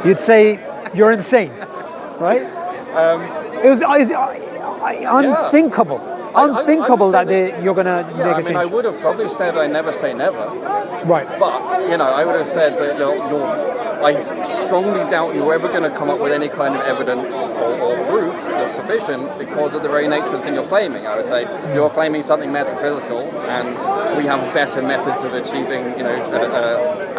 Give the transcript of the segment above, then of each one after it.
you'd say you're insane, right? It was unthinkable. Unthinkable that you're going to make a change. I would have probably said I never say never. Right. But, I would have said that I strongly doubt you're ever going to come up with any kind of evidence or proof that's sufficient because of the very nature of the thing you're claiming. I would say you're claiming something metaphysical, and we have better methods of achieving,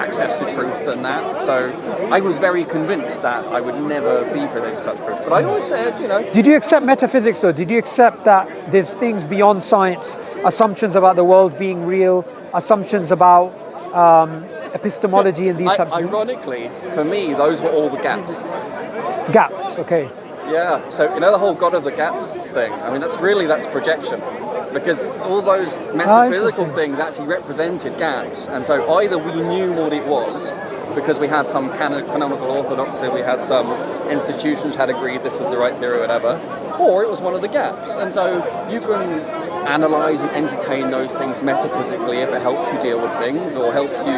access to truth than that. So I was very convinced that I would never be presented such proof. But I always said, Did you accept metaphysics though? Did you accept that there's things beyond science, assumptions about the world being real, assumptions about epistemology and these types of things? Ironically, for me, those were all the gaps. Gaps, okay. Yeah, so the whole God of the gaps thing, that's projection. Because all those metaphysical things actually represented gaps. And so either we knew what it was, because we had some canonical orthodoxy, we had some institutions had agreed this was the right theory or whatever, or it was one of the gaps. And so you can analyze and entertain those things metaphysically if it helps you deal with things, or helps you,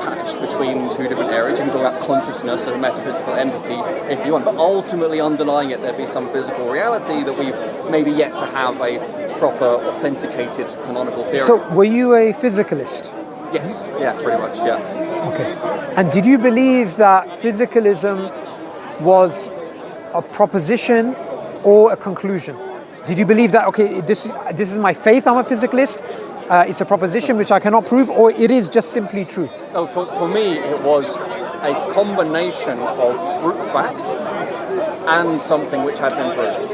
patch between two different areas. You can talk about consciousness as a metaphysical entity if you want, but ultimately underlying it there'd be some physical reality that we've maybe yet to have a proper authenticated canonical theory. So were you a physicalist? Yes, yeah, pretty much, yeah. Okay. And did you believe that physicalism was a proposition or a conclusion? Did you believe that, okay, this is my faith, I'm a physicalist, it's a proposition which I cannot prove, or it is just simply true? No, for me, it was a combination of brute fact and something which had been proved.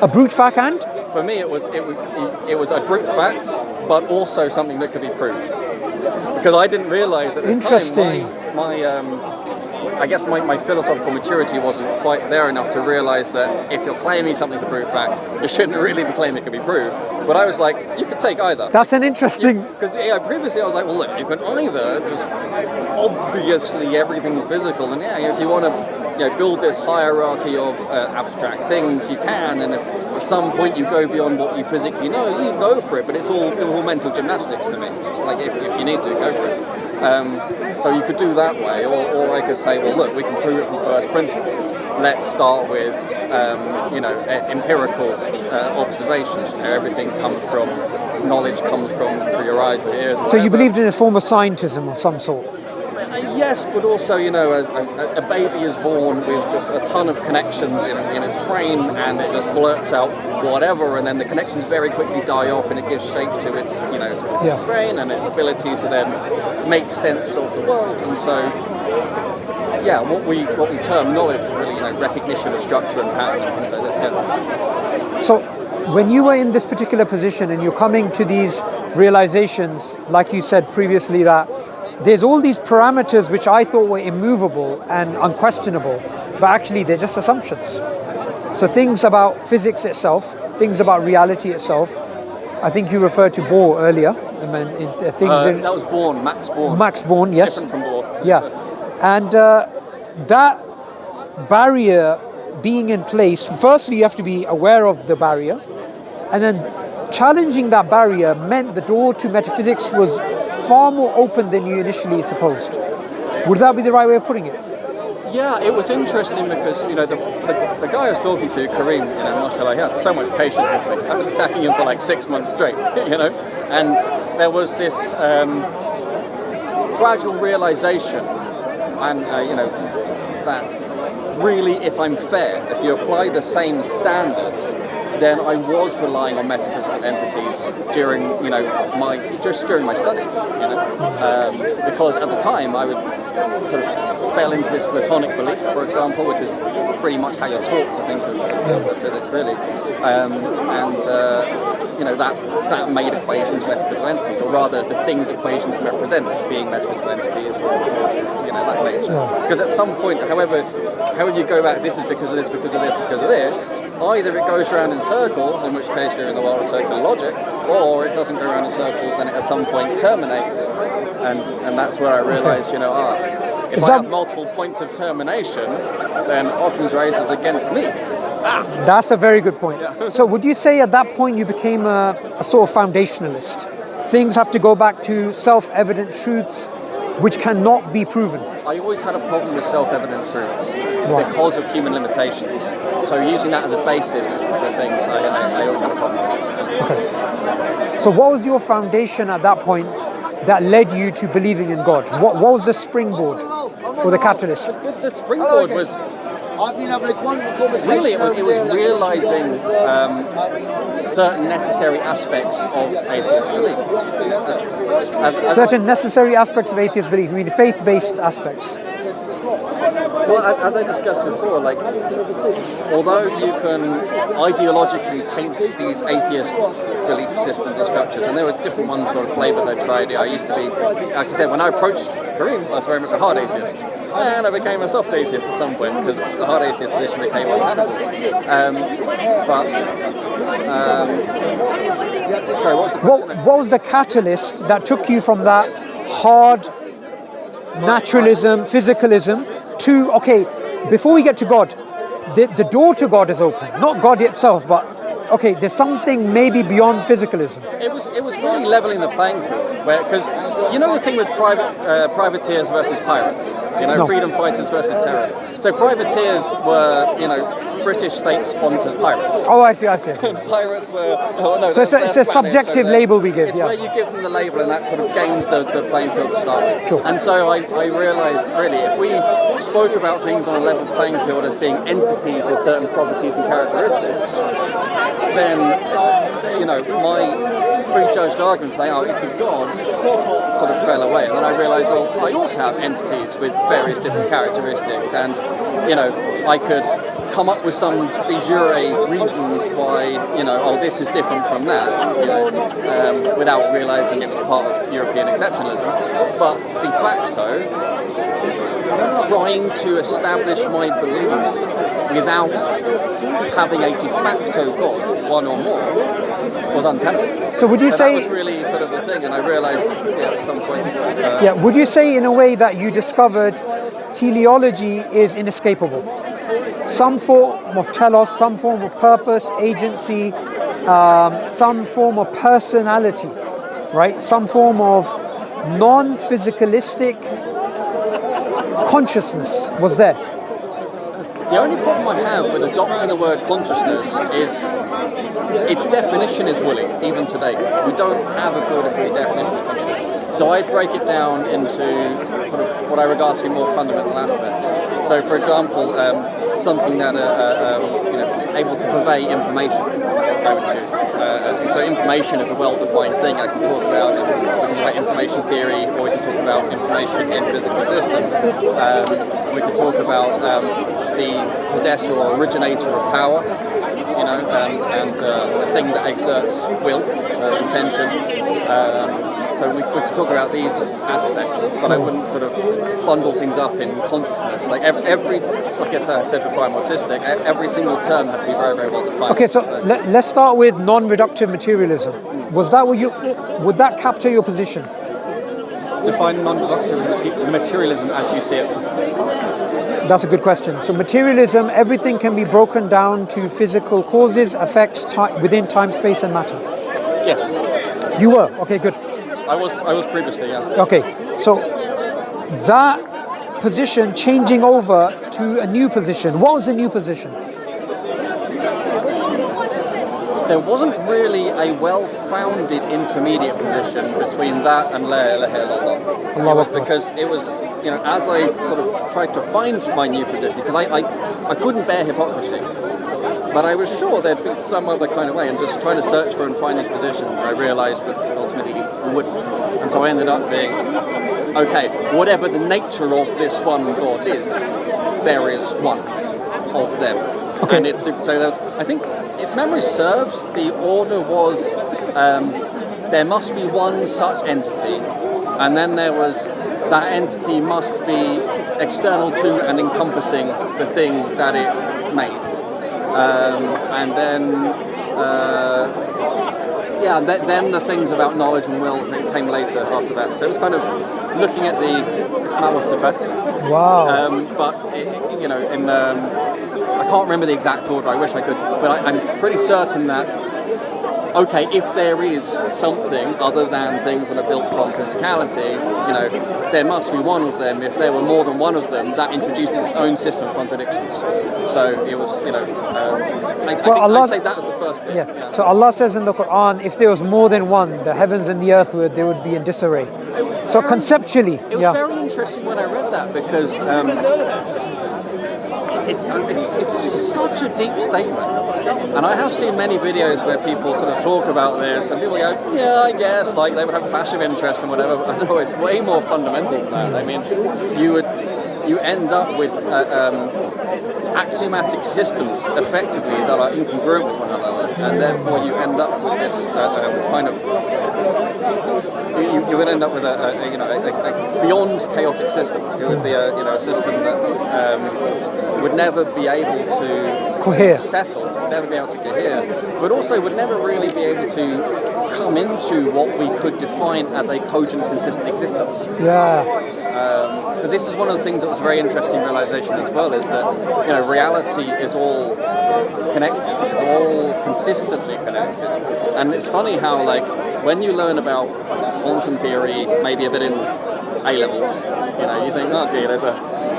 A brute fact and? For me, it was a brute fact, but also something that could be proved. Because I didn't realise at the time, my philosophical maturity wasn't quite there enough to realise that if you're claiming something's a brute fact, you shouldn't really be claiming it can be proved. But I was like, you could take either. That's an interesting... Because previously I was like, well, look, you can either just obviously everything physical, and if you want to build this hierarchy of abstract things, you can, and at some point you go beyond what you physically know, you go for it, but it's all mental gymnastics to me. It's just like if you need to, go for it. So you could do that way, or I could say, well, look, we can prove it from first principles. Let's start with, empirical observations. Everything comes from, knowledge comes from through your eyes or your ears. So you believed in a form of scientism of some sort? Yes, but also, a baby is born with just a ton of connections in its brain, and it just blurts out whatever, and then the connections very quickly die off, and it gives shape to its, brain and its ability to then make sense of the world. And so, what we term knowledge is really, recognition of structure and pattern and things like this. So, when you were in this particular position and you're coming to these realizations, like you said previously, that there's all these parameters which I thought were immovable and unquestionable, but actually they're just assumptions. So things about physics itself, things about reality itself. I think you referred to Bohr earlier. That was Born, Max Born. Max Born, yes. Different from Bohr. Yeah, and that barrier being in place, firstly you have to be aware of the barrier, and then challenging that barrier meant the door to metaphysics was far more open than you initially supposed. Would that be the right way of putting it? Yeah, it was interesting because, the guy I was talking to, Kareem, mashallah, he had so much patience with me. I was attacking him for like 6 months straight, and there was this gradual realization, and, that really, if I'm fair, if you apply the same standards, then I was relying on metaphysical entities during my studies, because at the time I would sort of fell into this Platonic belief, for example, which is pretty much how you're taught to think of physics, really, that made equations metaphysical entities, or rather the things equations represent being metaphysical entities, or that nature. Because at some point, however you go back, this is because of this, because of this, because of this, either it goes around in circles, in which case you're in the world of circular logic, or it doesn't go around in circles and it at some point terminates. And that's where I realized, if I have multiple points of termination, then Occam's razor is against me. That's a very good point. Yeah. So would you say at that point you became a sort of foundationalist? Things have to go back to self-evident truths. which cannot be proven. I always had a problem with self-evident truths because of human limitations. So using that as a basis for things, I always had a problem with. Okay. So what was your foundation at that point that led you to believing in God? What was the springboard or the catalyst? The springboard was really, it was realizing certain necessary aspects of atheist belief. Certain necessary aspects of atheist belief, I mean faith-based aspects. Well, as I discussed before, like, although you can ideologically paint these atheist belief systems and structures, and there were different ones, sort of flavors I tried. I used to be, like I said, when I approached Kareem, I was very much a hard atheist, and I became a soft atheist at some point because the hard atheist position became untenable. Sorry, what was the question? What was the catalyst that took you from that hard naturalism, physicalism, to, okay, before we get to God, the door to God is open. Not God itself, but, okay, there's something maybe beyond physicalism. It was really leveling the playing field, because you know the thing with privateers versus pirates, freedom fighters versus terrorists. So privateers were, British state-sponsored pirates. Oh, I see. And pirates were. Oh, no, so it's a subjective label we give. It's where you give them the label, and that sort of games the playing field to start with. Sure. And so I realised, really, if we spoke about things on a level playing field as being entities with certain properties and characteristics, then my prejudged argument saying, "Oh, it's a god," sort of fell away. And then I realised, well, I also have entities with various different characteristics, and I could come up with some de jure reasons why, this is different from that, without realising it was part of European exceptionalism. But de facto, trying to establish my beliefs without having a de facto God, one or more, was untenable. So would you say... that was really sort of the thing, and I realised at some point... would you say in a way that you discovered teleology is inescapable? Some form of telos, some form of purpose, agency, some form of personality, right? Some form of non-physicalistic consciousness was there. The only problem I have with adopting the word consciousness is its definition is woolly, even today. We don't have a good agreed definition of consciousness. So I'd break it down into sort of what I regard to be more fundamental aspects. So, for example, something that it's able to purvey information, I would choose. So information is a well-defined thing. I can talk about information theory, or we can talk about information in physical systems. We can talk about the possessor or originator of power, and the thing that exerts will, intention. So we could talk about these aspects, but I wouldn't sort of bundle things up in consciousness. Like every, like I said before, I'm autistic. Every single term had to be very, very well defined. Okay, so let's start with non-reductive materialism. Was that would that capture your position? Define non-reductive materialism as you see it. That's a good question. So materialism, everything can be broken down to physical causes, effects, within time, space, and matter. Yes. You were? Okay, good. I was previously, yeah. Okay, so that position changing over to a new position. What was the new position? There wasn't really a well-founded intermediate position between that and La ilaha illallah. Because it was, as I sort of tried to find my new position, because I couldn't bear hypocrisy. But I was sure there'd be some other kind of way, and just trying to search for and find these positions, I realised that ultimately you wouldn't. And so I ended up being, okay, whatever the nature of this one God is, there is one of them. Okay. And so there's, I think, if memory serves, the order was there must be one such entity, and then there was that entity must be external to and encompassing the thing that it made. And then, then the things about knowledge and will came later after that. So it was kind of looking at the Ismail Sifat. Wow. But I can't remember the exact order. I wish I could, but I'm pretty certain that okay, if there is something other than things that are built from physicality, there must be one of them. If there were more than one of them, that introduces its own system of contradictions. So it was, I'd say that was the first bit. Yeah. So Allah says in the Quran, if there was more than one, the heavens and the earth they would be in disarray. So conceptually, it was very interesting when I read that, because it's such a deep statement. And I have seen many videos where people sort of talk about this, and people go, yeah, I guess, like they would have a passive interest and whatever. But no, it's way more fundamental than that. I mean, you end up with axiomatic systems, effectively, that are incongruent with one another, and therefore you end up with this kind of. You would end up with a beyond chaotic system. It would be a system that would never be able to cohere, settle, would never be able to cohere, but also would never really be able to come into what we could define as a cogent, consistent existence. Yeah. Because this is one of the things that was a very interesting realization as well, is that reality is all connected, it's all consistently connected. And it's funny how, like, when you learn about quantum theory, maybe a bit in A levels, you think, okay, there's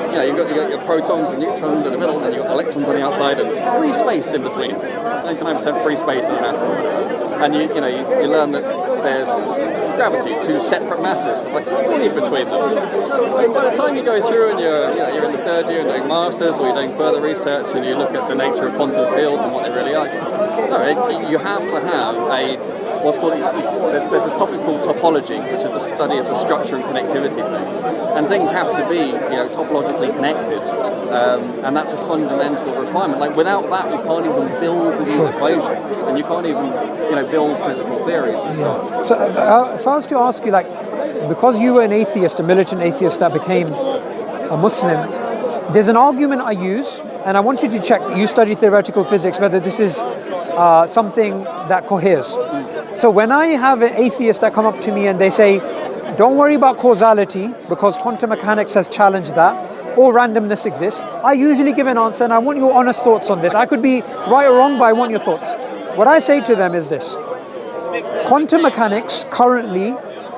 you've got your protons and neutrons in the middle, and you've got electrons on the outside, and free space in between. 99% free space in an atom. And you learn that there's gravity, two separate masses, like fully between them. And by the time you go through and you're in the third year and doing masters, or you're doing further research and you look at the nature of quantum fields and what they really are, you have to have what's called, there's this topic called topology, which is the study of the structure and connectivity of things. And things have to be, topologically connected, and that's a fundamental requirement. Like, without that, you can't even build these equations, and you can't even, build physical theories and so on. So, if I was to ask you, like, because you were an atheist, a militant atheist that became a Muslim, there's an argument I use, and I want you to check. You study theoretical physics, whether this is something that coheres. So when I have an atheist that come up to me and they say, don't worry about causality because quantum mechanics has challenged that, or randomness exists, I usually give an answer, and I want your honest thoughts on this. I could be right or wrong, but I want your thoughts. What I say to them is this: quantum mechanics currently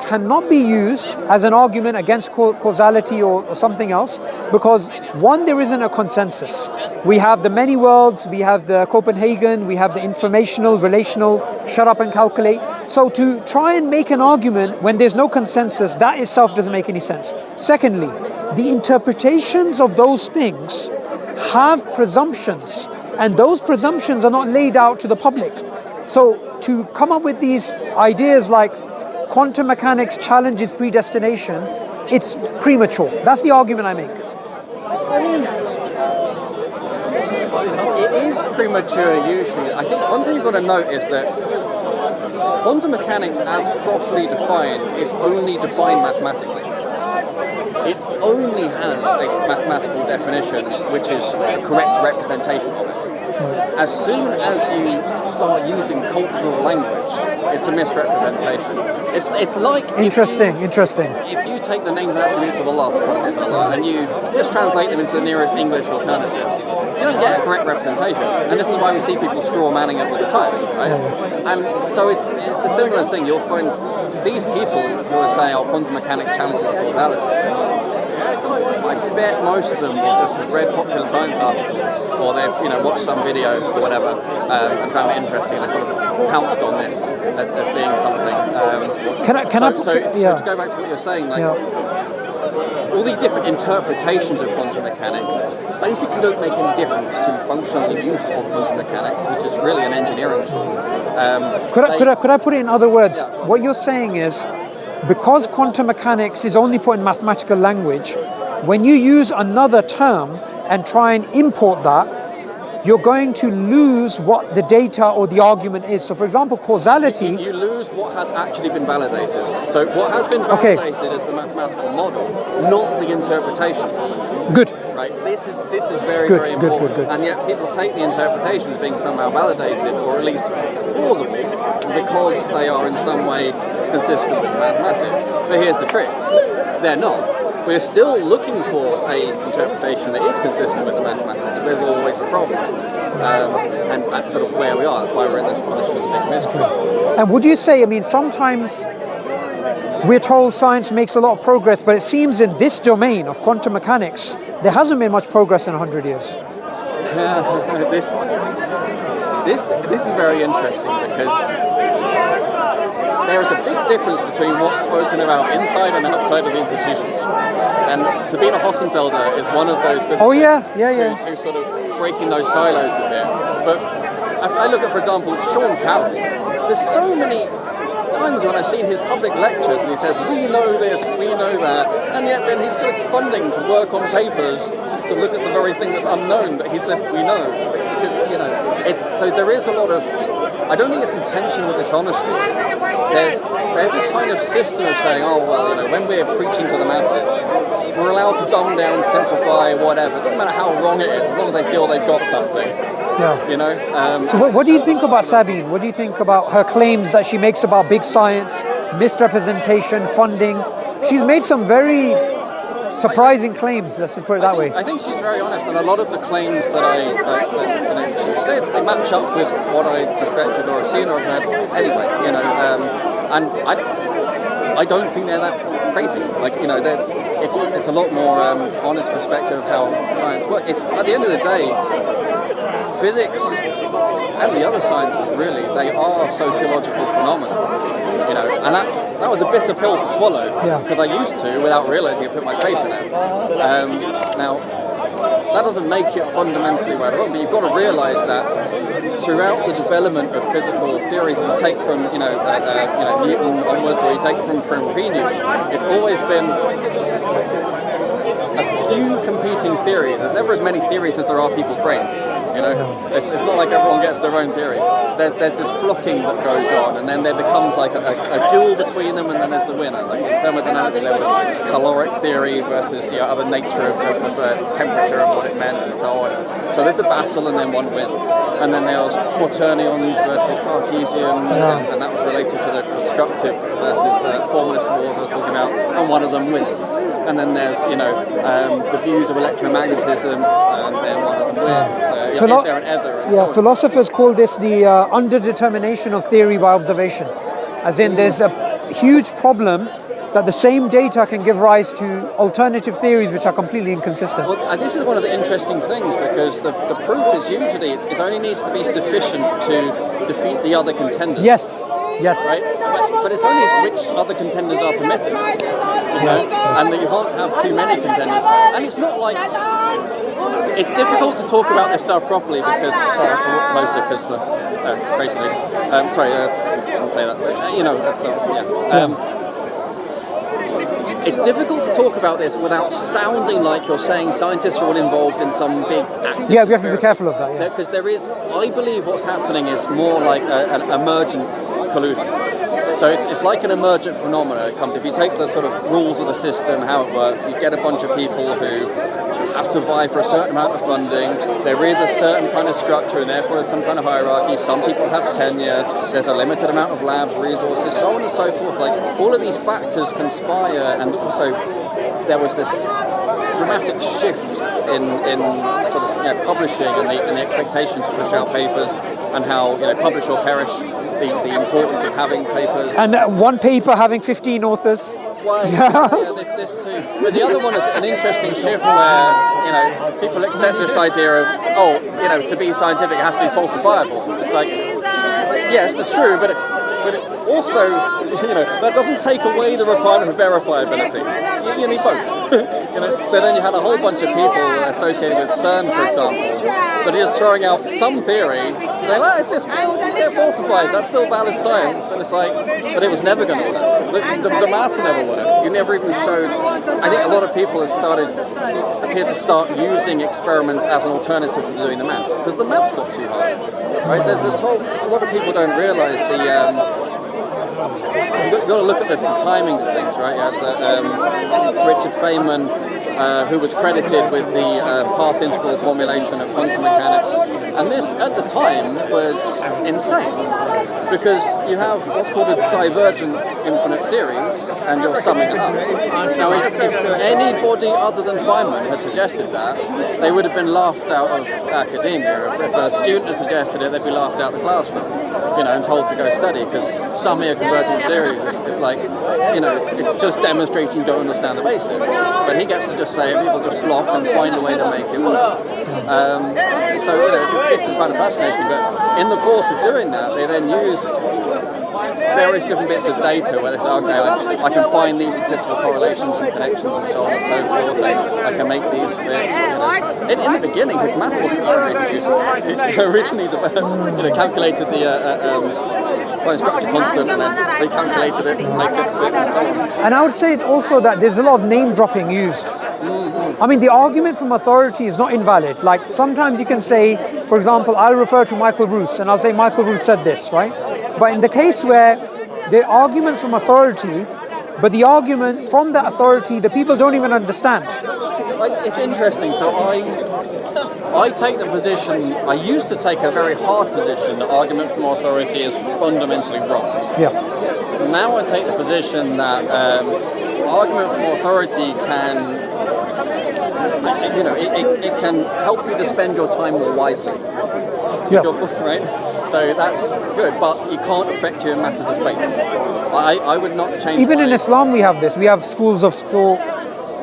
cannot be used as an argument against causality or something else, because one, there isn't a consensus. We have the many worlds, we have the Copenhagen, we have the informational, relational, shut up and calculate. So to try and make an argument when there's no consensus, that itself doesn't make any sense. Secondly, the interpretations of those things have presumptions, and those presumptions are not laid out to the public. So to come up with these ideas like quantum mechanics challenges predestination, it's premature. That's the argument I make. I mean, it is premature usually. I think one thing you've got to note is that quantum mechanics, as properly defined, is only defined mathematically. It only has a mathematical definition, which is a correct representation of it. As soon as you start using cultural language, it's a misrepresentation. It's like interesting. If you take the names and attributes of Allah subhanahu wa ta'ala and you just translate them into the nearest English alternative, you don't get a correct representation. And this is why we see people straw manning it all the time, right? And so it's a similar thing. You'll find these people who are saying, quantum mechanics challenges causality. I bet most of them just have read popular science articles, or they've watched some video or whatever, and found it interesting, and they sort of pounced on this as being something. So to go back to what you're saying, like all these different interpretations of quantum mechanics basically don't make any difference to functional use of quantum mechanics, which is really an engineering tool. Could I put it in other words? Yeah. What you're saying is, because quantum mechanics is only put in mathematical language, when you use another term and try and import that, you're going to lose what the data or the argument is. So for example, causality... You lose what has actually been validated. So what has been validated is the mathematical model, not the interpretations. Good. Right? This is very, very important. Good. And yet people take the interpretations being somehow validated, or at least plausible, because they are in some way consistent with mathematics. But here's the trick. They're not. we're still looking for a interpretation that is consistent with the mathematics. There's always a problem. And that's sort of where we are. That's why we're in this position of big mystery. And would you say, I mean, sometimes we're told science makes a lot of progress, but it seems in this domain of quantum mechanics, there hasn't been much progress in 100 years. This is very interesting because there is a big difference between what's spoken about inside and outside of the institutions. And Sabine Hossenfelder is one of those who's sort of breaking those silos a bit. But if I look at, for example, Sean Carroll, there's so many times when I've seen his public lectures and he says, we know this, we know that, and yet then he's got funding to work on papers to look at the very thing that's unknown that he said we know. Because, so there is a lot of, I don't think it's intentional dishonesty. There's this kind of system of saying, oh, well, when we're preaching to the masses, we're allowed to dumb down, simplify, whatever. It doesn't matter how wrong it is, as long as they feel they've got something. Yeah. So what do you think about Sabine? What do you think about her claims that she makes about big science, misrepresentation, funding? She's made some very surprising claims, let's just put it that way. I think she's very honest, and a lot of the claims that she said, they match up with what I suspected or have seen or have heard anyway, and I don't think they're that crazy. It's a lot more honest perspective of how science works. It's, at the end of the day, physics and the other sciences, really, they are sociological phenomena. And that was a bitter pill to swallow, because I used to, without realising it, put my faith in it. Now, that doesn't make it fundamentally right or wrong, but you've got to realise that throughout the development of physical theories, if you take from Newton onwards, or you take from pre-Newton, it's always been a few competing theories. There's never as many theories as there are people's brains. It's not like everyone gets their own theory. There's this flocking that goes on, and then there becomes like a duel between them, and then there's the winner. Like in thermodynamics, there was caloric theory versus other nature of temperature and what it meant, and so on. So there's the battle, and then one wins. And then there was quaternions versus Cartesian, and that was related to the constructive versus formalist wars I was talking about, and one of them wins. And then there's the views of electromagnetism, and then one of them wins. Is there an other? Philosophers call this the underdetermination of theory by observation. As in, there's a huge problem that the same data can give rise to alternative theories which are completely inconsistent. Well, this is one of the interesting things, because the proof is usually, it only needs to be sufficient to defeat the other contenders. Yes. Right? But it's only which other contenders are permitted. And that you can't have too many contenders. And it's not like, it's difficult to talk about this stuff properly because, sorry, I have to walk closer because basically, I didn't say that, but, it's difficult to talk about this without sounding like you're saying scientists are all involved in some big active we have to be careful of that. Because there is, I believe what's happening is more like an emergent collusion. So it's like an emergent phenomenon. It comes, if you take the sort of rules of the system, how it works, you get a bunch of people who have to vie for a certain amount of funding. There is a certain kind of structure, and therefore there's some kind of hierarchy. Some people have tenure. There's a limited amount of labs, resources, so on and so forth. Like all of these factors conspire, and also there was this dramatic shift in sort of, publishing and the expectation to push out papers, and how publish or perish, the importance of having papers. And one paper having 15 authors. Well, this too. But the other one is an interesting shift where people accept this idea of to be scientific it has to be falsifiable. It's like, yes, that's true, but it also that doesn't take away the requirement of verifiability. You need both. So then you had a whole bunch of people associated with CERN, for example, that are just throwing out some theory, saying, it's falsified, that's still valid science. And it's like, but it was never going to work. The maths never worked. You never even showed. I think a lot of people appear to start using experiments as an alternative to doing the maths, because the maths got too hard. Right? There's this whole, a lot of people don't realise you've got to look at the timing of things, right? You had Richard Feynman who was credited with the path integral formulation of quantum mechanics. And this, at the time, was insane, because you have what's called a divergent infinite series, and you're summing it up. Now, if anybody other than Feynman had suggested that, they would have been laughed out of academia. If a student had suggested it, they'd be laughed out of the classroom, and told to go study, because summing a convergent series is like, it's just demonstrating you don't understand the basics. But he gets to just say it, people just flock and find a way to make it work. This is kind of fascinating, but in the course of doing that, they then use various different bits of data where they say, okay, I can find these statistical correlations and connections and so on and so forth. I can make these fit. In the beginning, his maths wasn't even reproducible. He originally developed, calculated the fine structure constant, and then recalculated it and make it fit and so on. And I would say also that there's a lot of name dropping used. I mean, the argument from authority is not invalid. Like, sometimes you can say, for example, I'll refer to Michael Roos and I'll say Michael Roos said this, right? But in the case where there are arguments from authority, but the argument from that authority, the people don't even understand. It's interesting. So I take the position, I used to take a very hard position that argument from authority is fundamentally wrong. Yeah. Now I take the position that argument from authority can, it can help you to spend your time more wisely. Yeah. Right? So that's good, but it can't affect you in matters of faith. I would not change. Even in Islam we have this. We have schools of thought,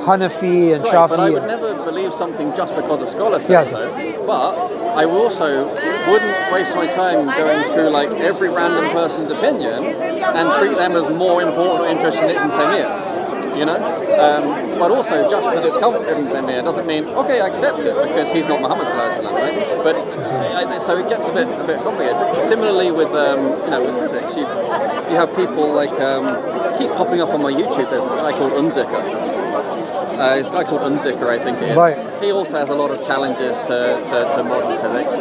Hanafi and Shafi. But I would never believe something just because a scholar says so. But I also wouldn't waste my time going through like every random person's opinion and treat them as more important or interesting than Taymiyyah. But also just because it's come from Ibn Taymiyyah doesn't mean okay, I accept it because he's not Muhammad sallallahu alaihi wasallam, right? But so it gets a bit complicated. Similarly with with physics, you have people like keeps popping up on my YouTube. There's this guy called Unzicker. This guy called Unzicker, I think it is. Right. He also has a lot of challenges to modern physics,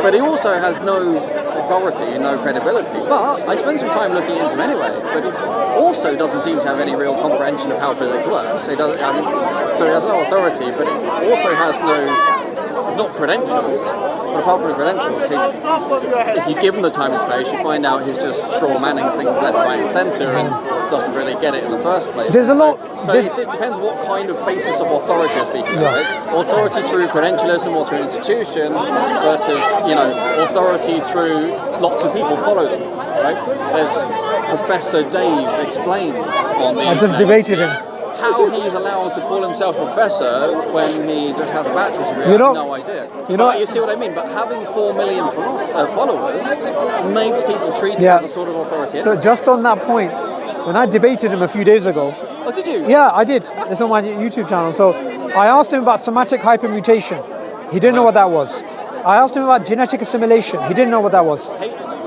but he also has no authority and no credibility. But I spent some time looking into him anyway. But he also doesn't seem to have any real comprehension of how physics works. So he doesn't. So he has no authority, but it also has not credentials. But apart from his credentials, if you give him the time and space, you find out he's just straw manning things left, right, and centre, and doesn't really get it in the first place. There's a lot. So it depends what kind of basis of authority you're speaking of. Right? Authority through credentialism or through institution versus authority through lots of people follow them. Right? There's Professor Dave explains on the I just debated him. How he's allowed to call himself a professor when he just has a bachelor's degree, I have no idea. You see what I mean? But having 4 million followers makes people treat him as a sort of authority. So just on that point, when I debated him a few days ago. Oh, did you? Yeah, I did. It's on my YouTube channel. So I asked him about somatic hypermutation. He didn't know what that was. I asked him about genetic assimilation. He didn't know what that was.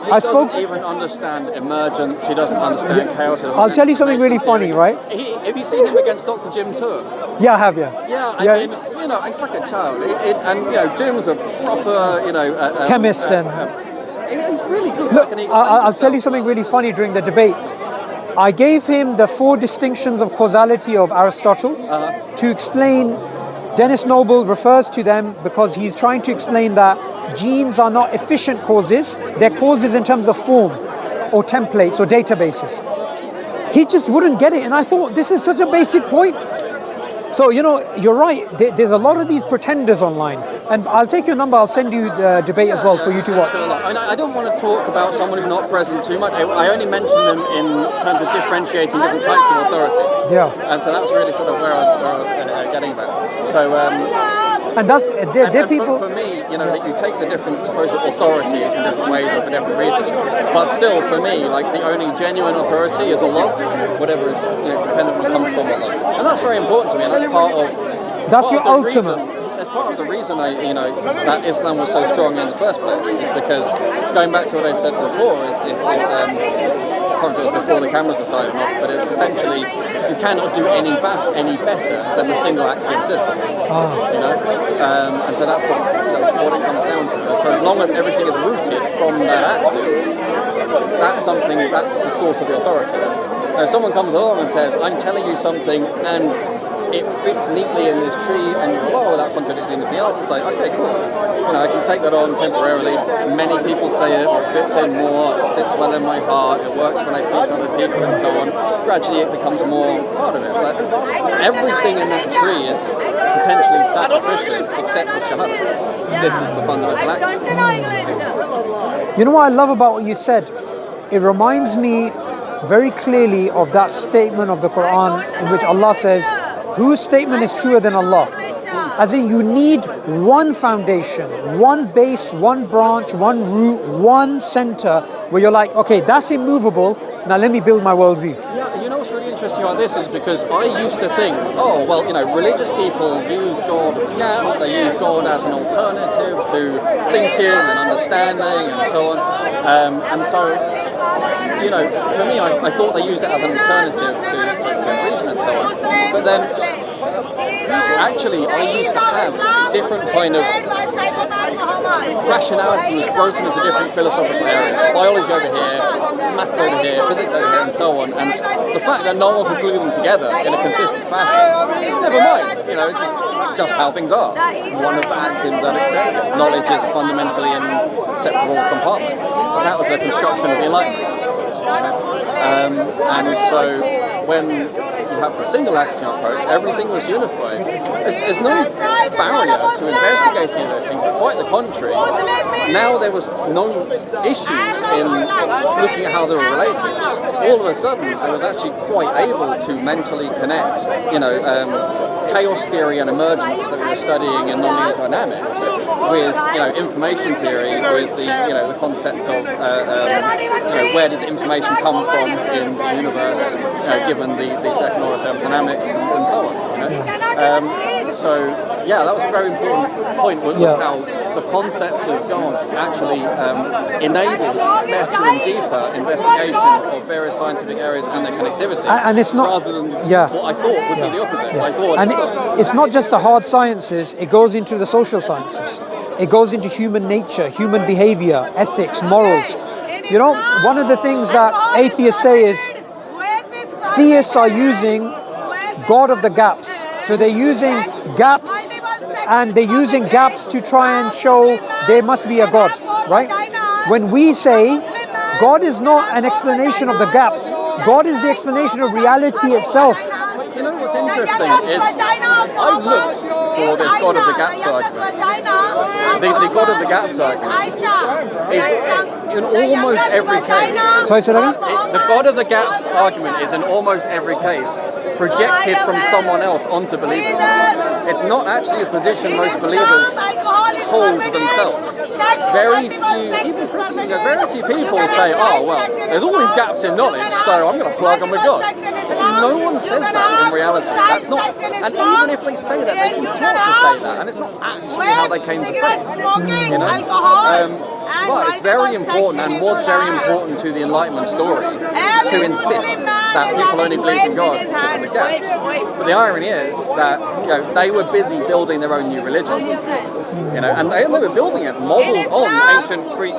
He doesn't even understand emergence. He doesn't understand chaos. I'll tell you something really funny, right? Have you seen him against Dr. Jim Tour? Yeah, I have, yeah. Yeah, I mean, it's like a child. Jim's a proper, chemist and... he's really good. Look, I'll tell you something really funny during the debate. I gave him the 4 distinctions of causality of Aristotle to explain. Dennis Noble refers to them because he's trying to explain that genes are not efficient causes, they're causes in terms of form or templates or databases. He just wouldn't get it, and I thought this is such a basic point. So, you're right, there's a lot of these pretenders online, and I'll take your number, I'll send you the debate as well for you to watch. I don't want to talk about someone who's not present too much. I only mention them in terms of differentiating different types of authority. Yeah. And so that was really sort of where I was getting at. So, and they're people. For me, that you take the different supposed authorities in different ways or for different reasons. But still, for me, like the only genuine authority is Allah, whatever is dependent on comes from Allah, and that's very important to me. And that's part of. That's your ultimate. That's part of the reason that Islam was so strong in the first place. Is because going back to what I said before probably before the cameras decided not, but it's essentially you cannot do any better than the single axiom system. And so that's what it comes down to. So as long as everything is rooted from that axiom, that's the source of the authority. Now, if someone comes along and says, "I'm telling you something," and it fits neatly in this tree on your law without contradicting anything else. It's like, okay, cool. I can take that on temporarily. Many people say it fits in more, it sits well in my heart, it works when I speak to other people and so on. Gradually it becomes more part of it. But everything in that tree is potentially sacrificial except for Shahada. This is the fundamental action. You know what I love about what you said? It reminds me very clearly of that statement of the Quran in which Allah says, whose statement is truer than Allah? As in, you need one foundation, one base, one branch, one root, one center where you're like, okay, that's immovable, now let me build my worldview. Yeah, you know what's really interesting about this is because I used to think, oh, well, religious people use God they use God as an alternative to thinking and understanding and so on. And so, for me, I thought they used it as an alternative to reason and so on. But then, actually, I used to have different kind of rationality was broken into different philosophical areas. Biology over here, maths over here, physics over here, and so on. And the fact that no one could glue them together in a consistent fashion, never mind. It's just how things are. One of the axioms that accept it. Knowledge is fundamentally in separable compartments. But that was the construction of the Enlightenment. And so when you have the single axiom approach, everything was unified. There's no barrier to investigating those things, but quite the contrary. Now there was no issues in looking at how they were related. All of a sudden, I was actually quite able to mentally connect, chaos theory and emergence that we were studying in nonlinear dynamics with, information theory, with the concept of, where did the information come from in the universe, given the second order thermodynamics and so on. So that was a very important point, was how the concept of God actually enables better and deeper investigation of various scientific areas and their connectivity, and it's not, rather than what I thought would be the opposite. I thought it's not just the hard sciences, it goes into the social sciences. It goes into human nature, human behavior, ethics, morals. One of the things that atheists say is theists are using God of the gaps. So they're using gaps, and they're using gaps to try and show there must be a God, right? When we say God is not an explanation of the gaps, God is the explanation of reality itself. What's interesting is I looked for this God of the gaps argument. The God of the gaps argument is in almost every case. Sorry, say that again? The God of the gaps argument is in almost every case projected from someone else onto believers. It's not actually a position most believers hold themselves. Very few, even Christians, very few people say, oh, well, there's all these gaps in knowledge, so I'm going to plug them with God. No one says that in reality. That's not, and even if they say that, they've been taught to say that, and it's not actually how they came to faith. But it's very important, and was very important to the Enlightenment story, to insist that people only believe in God because of the gaps. But the irony is that they were busy building their own new religion, and they were building it modeled on ancient Greek.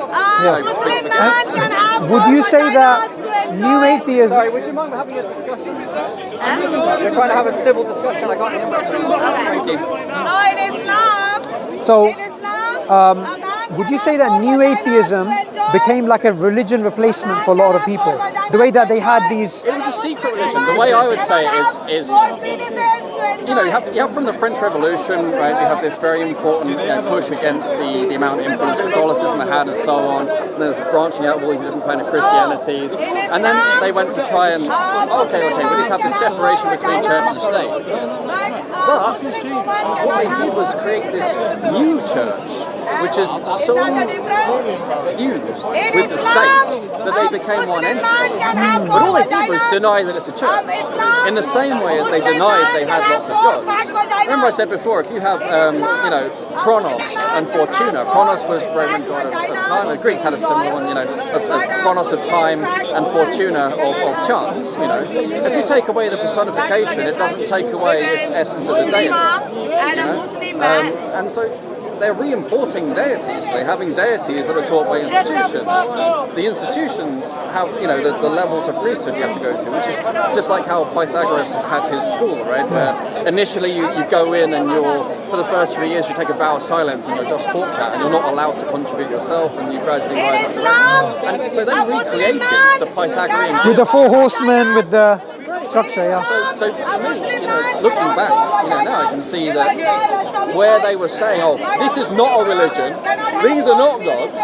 Would you say that new atheism? Sorry, would you mind having a discussion? We're trying to have a civil discussion. I can't hear. Thank you. Would you say that new atheism became like a religion replacement for a lot of people? The way that they had these... It was a secret religion. The way I would say it is you have from the French Revolution, right, you have this very important push against the amount of influence Catholicism had and so on. And there's branching out all these different kind of Christianities. And then they went to try and, okay, we need to have this separation between church and state. But what they did was create this new church, which is so fused with the state that they became one entity. But all they did was deny that it's a church, in the same way as they denied they had lots of gods. Remember I said before, if you have, Kronos and Fortuna. Kronos was Roman god of time. The Greeks had a similar one, of Kronos of time and Fortuna of chance. If you take away the personification, it doesn't take away its essence as a deity. And so they're re-importing deities. They're having deities that are taught by institutions. The institutions have, the levels of priesthood you have to go to, which is just like how Pythagoras had his school, right? Where initially you go in and for the first 3 years, you take a vow of silence and you're just talked at, and you're not allowed to contribute yourself, and you gradually rise up. And so they recreated the Pythagorean with the 4 horsemen, with the structure, yeah. So for me, looking back, now I can see that where they were saying, oh, this is not a religion, these are not gods,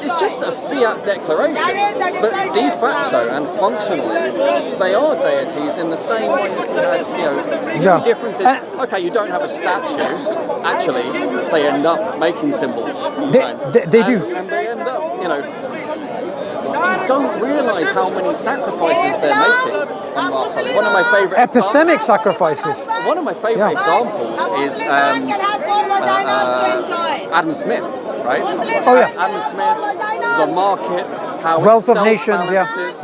it's just a fiat declaration, but de facto and functionally, they are deities in the same way as the only difference is, okay, you don't have a statue, actually, they end up making symbols. They do. And they end up, you don't realise how many sacrifices they're making. One of my favourite epistemic sacrifices. One of my favourite examples is Adam Smith, right? Oh yeah. Adam Smith, the market, how wealth it of nations, self-balances.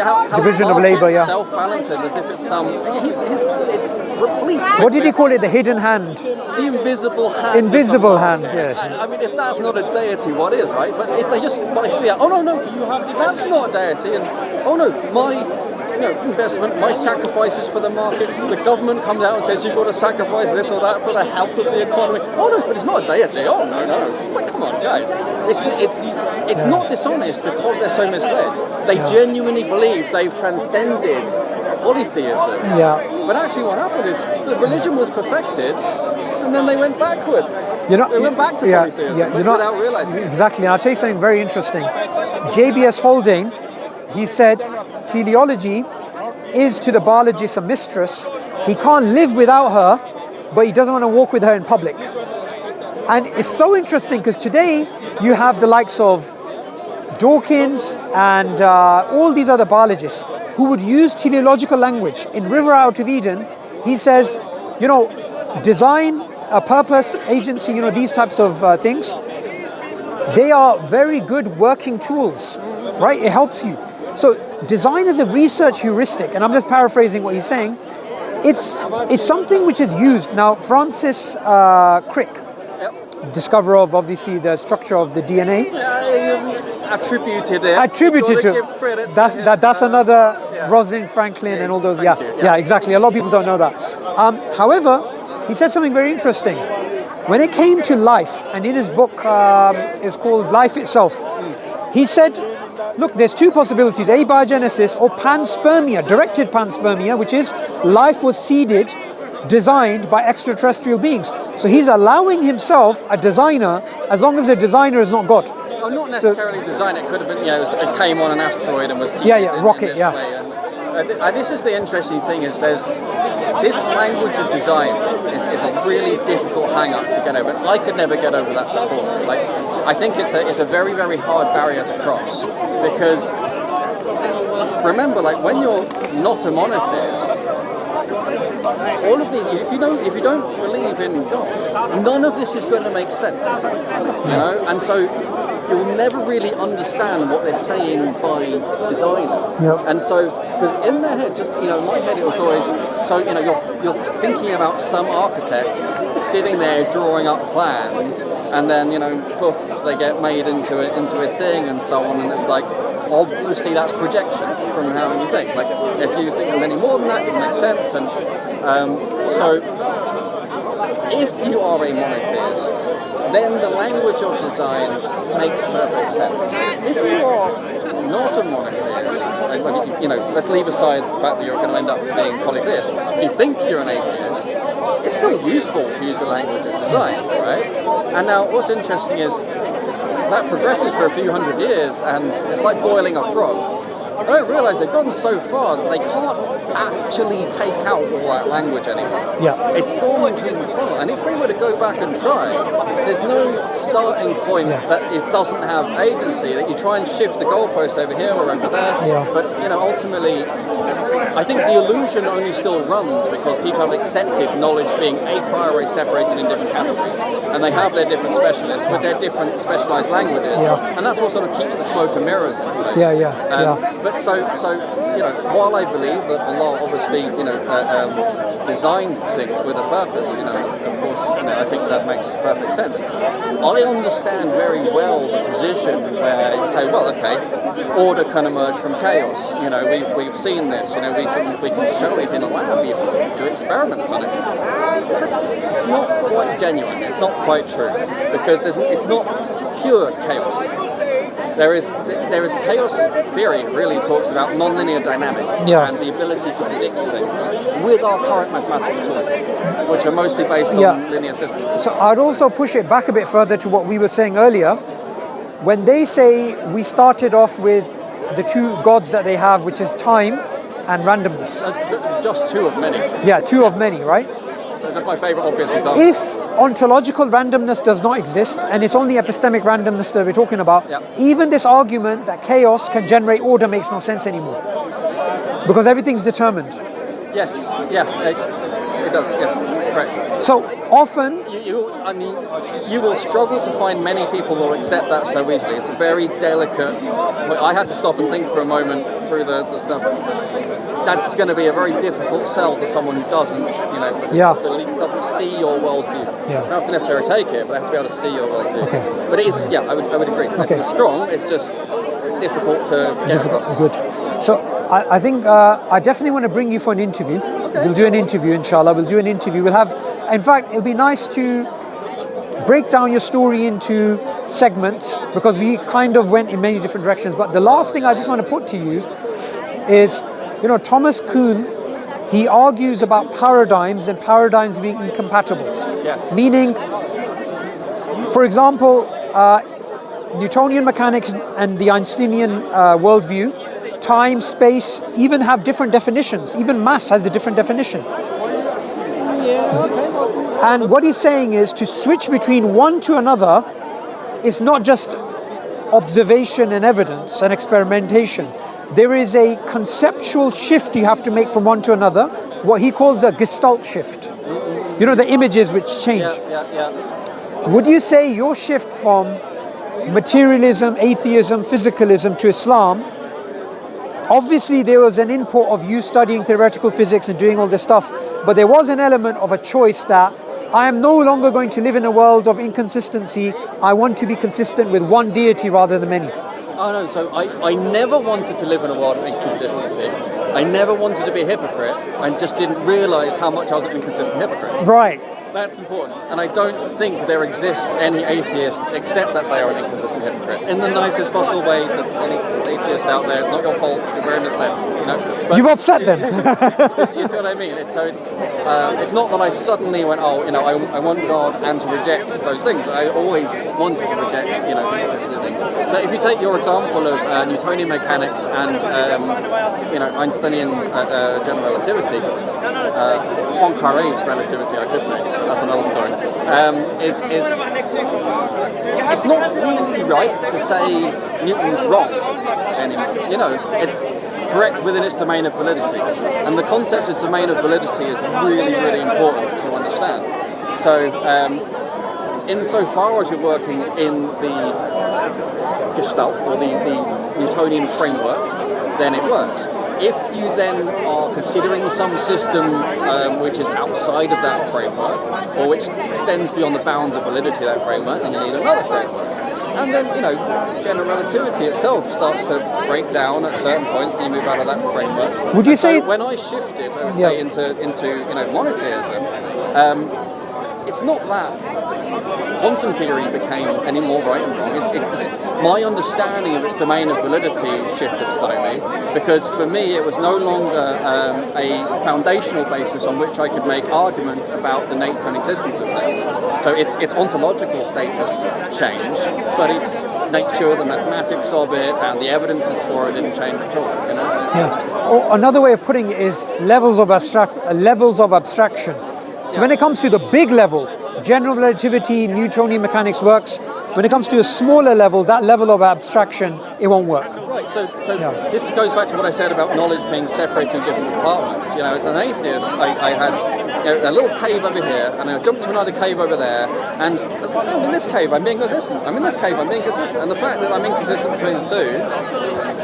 How division of labour, self-balances as if it's some. It's replete. What did he call it? The hidden hand. The invisible hand. Invisible hand. Yes. I mean, if that's not a deity, what is, right? But if they just by fear, oh no, that's not a deity, and oh no, my investment, my sacrifices for the market. The government comes out and says you've got to sacrifice this or that for the health of the economy. Oh no, but it's not a deity. Oh no. It's like, come on, guys. It's not dishonest because they're so misled. They genuinely believe they've transcended polytheism. Yeah. But actually, what happened is the religion was perfected, and then they went backwards. They went back to polytheism without realizing it. Exactly. And I'll tell you something very interesting. JBS Holding, he said, teleology is to the biologist a mistress. He can't live without her, but he doesn't want to walk with her in public. And it's so interesting because today you have the likes of Dawkins and all these other biologists who would use teleological language. In River Out of Eden, he says, design, a purpose, agency, these types of things, they are very good working tools, right? It helps you. So design is a research heuristic, and I'm just paraphrasing what he's saying. It's something which is used. Now, Francis Crick, discoverer of obviously the structure of the DNA. Attributed to. That's another Rosalind Franklin and all those. Yeah, exactly. A lot of people don't know that. However, he said something very interesting. When it came to life, and in his book, it's called Life Itself, he said, look, there's 2 possibilities, abiogenesis or panspermia, directed panspermia, which is life was seeded, designed by extraterrestrial beings. So he's allowing himself a designer as long as the designer is not God. Oh, not necessarily design, it could have been, it came on an asteroid and was seeded rocket, in this way. And this is the interesting thing, is there's this language of design is a really difficult hang-up to get over. I could never get over that before. I think it's a very, very hard barrier to cross, because remember, when you're not a monotheist, all of these, if you don't believe in God, none of this is going to make sense, and so you'll never really understand what they're saying by designer. And so, because in their head, in my head, it was always, so you're thinking about some architect sitting there drawing up plans, and then poof, they get made into a thing and so on, and it's like, obviously that's projection from how you think. If you think of any more than that, it doesn't make sense. And so if you are a monotheist, then the language of design makes perfect sense. If you are not a monotheist, let's leave aside the fact that you're going to end up being polytheist. If you think you're an atheist, it's still useful to use the language of design, right? And now what's interesting is that progresses for a few hundred years, and it's like boiling a frog. I don't realise they've gotten so far that they can't actually take out all that language anymore. It's gone too far, and if they were to go back and try, there's no starting point that doesn't have agency, that you try and shift the goalpost over here or over there, but ultimately, I think the illusion only still runs because people have accepted knowledge being a priori separated in different categories, and they have their different specialists with their different specialised languages, and that's what sort of keeps the smoke and mirrors in place. But so while I believe that Allah obviously designed things with a purpose, of course, I think that makes perfect sense. I understand very well the position where you say, well, okay, order can emerge from chaos. We've seen this. We can show it in a lab, even do experiments on it. But it's not quite genuine. It's not quite true because it's not pure chaos. There is chaos theory really talks about nonlinear dynamics and the ability to predict things with our current mathematical tools, which are mostly based on linear systems. So I'd also push it back a bit further to what we were saying earlier. When they say we started off with the two gods that they have, which is time and randomness. Just two of many. Yeah, two of many, right? That's my favorite obvious example. If ontological randomness does not exist, and it's only epistemic randomness that we're talking about, even this argument that chaos can generate order makes no sense anymore. Because everything's determined. Yes, it does, correct. So often... You will struggle to find many people who will accept that so easily. It's a very delicate... I had to stop and think for a moment through the stuff. That's going to be a very difficult sell to someone who doesn't, doesn't see your worldview. Yeah. They don't have to necessarily take it, but they have to be able to see your worldview. Okay. But it is, I would agree. Okay. It's strong, it's just difficult to get across. Good. So I think I definitely want to bring you for an interview. Okay. We'll do an interview, inshallah. We'll do an interview. We'll have, in fact, it'll be nice to break down your story into segments because we kind of went in many different directions. But the last thing I just want to put to you is, Thomas Kuhn, he argues about paradigms and paradigms being incompatible. Yes. Meaning, for example, Newtonian mechanics and the Einsteinian worldview, time, space, even have different definitions. Even mass has a different definition. And what he's saying is to switch between one to another is not just observation and evidence and experimentation. There is a conceptual shift you have to make from one to another, what he calls a gestalt shift. The images which change. Would you say your shift from materialism, atheism, physicalism to Islam, obviously there was an input of you studying theoretical physics and doing all this stuff, but there was an element of a choice that I am no longer going to live in a world of inconsistency. I want to be consistent with one deity rather than many. Oh no, so I never wanted to live in a world of inconsistency. I never wanted to be a hypocrite. I just didn't realise how much I was an inconsistent hypocrite. Right. That's important. And I don't think there exists any atheist except that they are an inconsistent hypocrite. In the nicest possible way to any atheists out there, it's not your fault, you're wearing this lens, But you've upset them. You see what I mean? It's not that I suddenly went, I want God and to reject those things. I always wanted to reject, inconsistent things. So if you take your example of Newtonian mechanics and, Einsteinian general relativity, Poincaré's relativity, I could say. That's another story. It's not really right to say Newton's wrong anymore. It's correct within its domain of validity. And the concept of domain of validity is really, really important to understand. So, insofar as you're working in the Gestalt, or the Newtonian framework, then it works. If you then are considering some system which is outside of that framework, or which extends beyond the bounds of validity of that framework, then you need another framework. And then, general relativity itself starts to break down at certain points, and you move out of that framework. Would you say... when I shifted, I would say, into monotheism, it's not that quantum theory became any more right and wrong. My understanding of its domain of validity shifted slightly, because for me it was no longer a foundational basis on which I could make arguments about the nature and existence of things. So its ontological status changed, but its nature, the mathematics of it, and the evidences for it didn't change at all. Yeah. Or another way of putting it is levels of abstraction. So when it comes to the big level, general relativity, Newtonian mechanics works. When it comes to a smaller level, that level of abstraction, it won't work. Right, So this goes back to what I said about knowledge being separated into different compartments. You know, as an atheist, I had a little cave over here, and I jumped to another cave over there, and I was like, I'm in this cave, I'm being consistent. I'm in this cave, I'm being consistent. And the fact that I'm inconsistent between the two,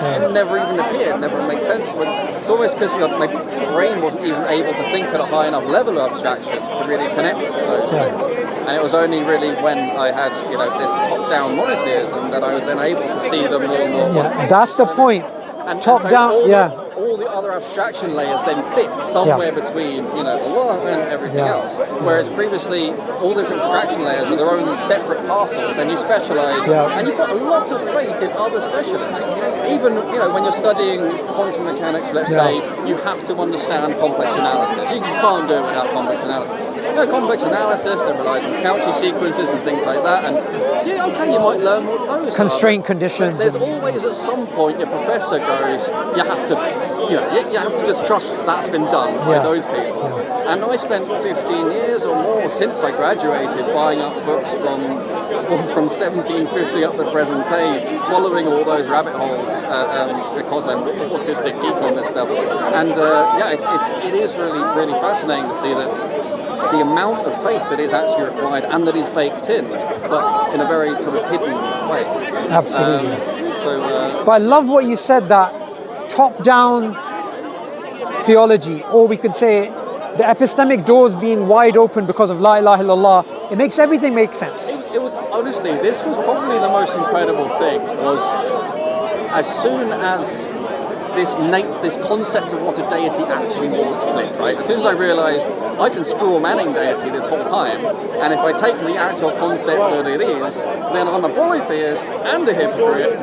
it never even appeared, never made sense. It's almost because my brain wasn't even able to think at a high enough level of abstraction to really connect those things. And it was only really when I had, this top-down monotheism that I was then able to see them more and more. Yeah, that's the point. And Top-down, all the other abstraction layers then fit somewhere between, Allah and everything else. Whereas previously, all the different abstraction layers are their own separate parcels, and you specialize, and you've got a lot of faith in other specialists. Even, when you're studying quantum mechanics, let's say, you have to understand complex analysis. You just can't do it without complex analysis. Complex analysis that relies on Cauchy sequences and things like that, and you might learn what those constraint conditions. There's always at some point your professor goes, you have to just trust that's been done by those people. And I spent 15 years or more since I graduated buying up books from 1750 up to present day, following all those rabbit holes because I'm an autistic geek on this stuff. And it is really, really fascinating to see that the amount of faith that is actually required and that is baked in, but in a very sort of hidden way. Absolutely. But I love what you said, that top-down theology, or we could say the epistemic doors being wide open because of La ilaha illallah. It makes everything make sense. It was, honestly, this was probably the most incredible thing, was as soon as this concept of what a deity actually was clicked, right? As soon as I realised I've been straw-manning deity this whole time, and if I take the actual concept that it is, then I'm a polytheist and a hypocrite.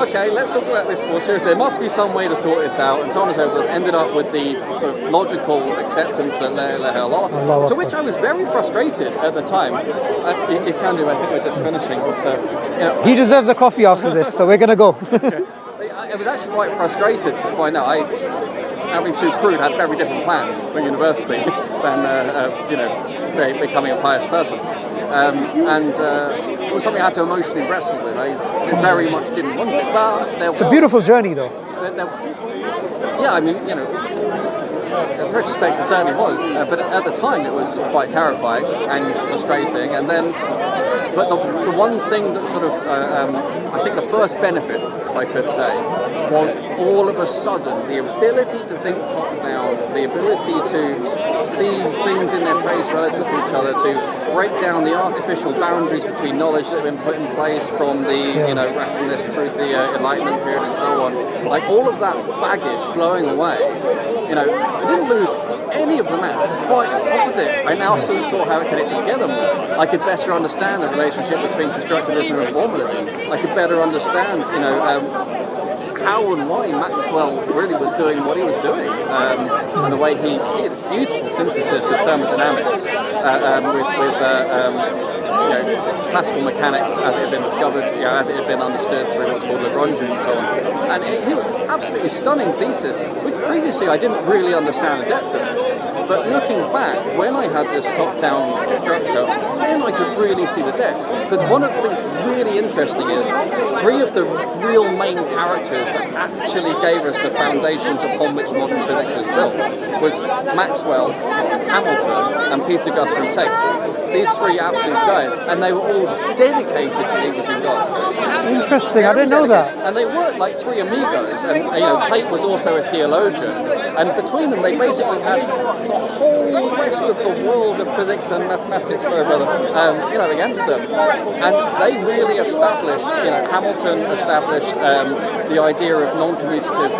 Okay, let's talk about this more seriously. There must be some way to sort this out, and so on and so forth. Ended up with the sort of logical acceptance that La ilaha illallah, to which I was very frustrated at the time. You can do, I think we're just finishing, but He deserves a coffee after this, so we're going to go. I was actually quite frustrated to find out having two crude had very different plans for university than becoming a pious person, and it was something I had to emotionally wrestle with. I very much didn't want it. But it's a beautiful journey, though. In retrospect, it certainly was, but at the time it was quite terrifying and frustrating. And then, but the one thing that sort of, I think the first benefit, I could say, was all of a sudden the ability to think top down, the ability to see things in their place relative to each other, to break down the artificial boundaries between knowledge that have been put in place from the rationalists through the Enlightenment period and so on. Like all of that baggage blowing away, I didn't lose any of the maths. Quite the opposite. I now saw how it connected together more. I could better understand the relationship between constructivism and formalism. I could better understand, how and why Maxwell really was doing what he was doing, and the way he had a beautiful synthesis of thermodynamics with classical mechanics as it had been discovered, as it had been understood through what's called Lagrangians and so on. And it was an absolutely stunning thesis, which previously I didn't really understand the depth of it. But looking back, when I had this top-down structure, then I could really see the depth. Because one of the things really interesting is three of the real main characters that actually gave us the foundations upon which modern physics was built was Maxwell, Hamilton, and Peter Guthrie Tate. These three absolute giants, and they were all dedicated believers in God. Interesting, I didn't know that. And they worked like three amigos, and Tate was also a theologian, and between them they basically had the whole rest of the world of physics and mathematics, against them. And they really established, Hamilton established the idea of non-commutative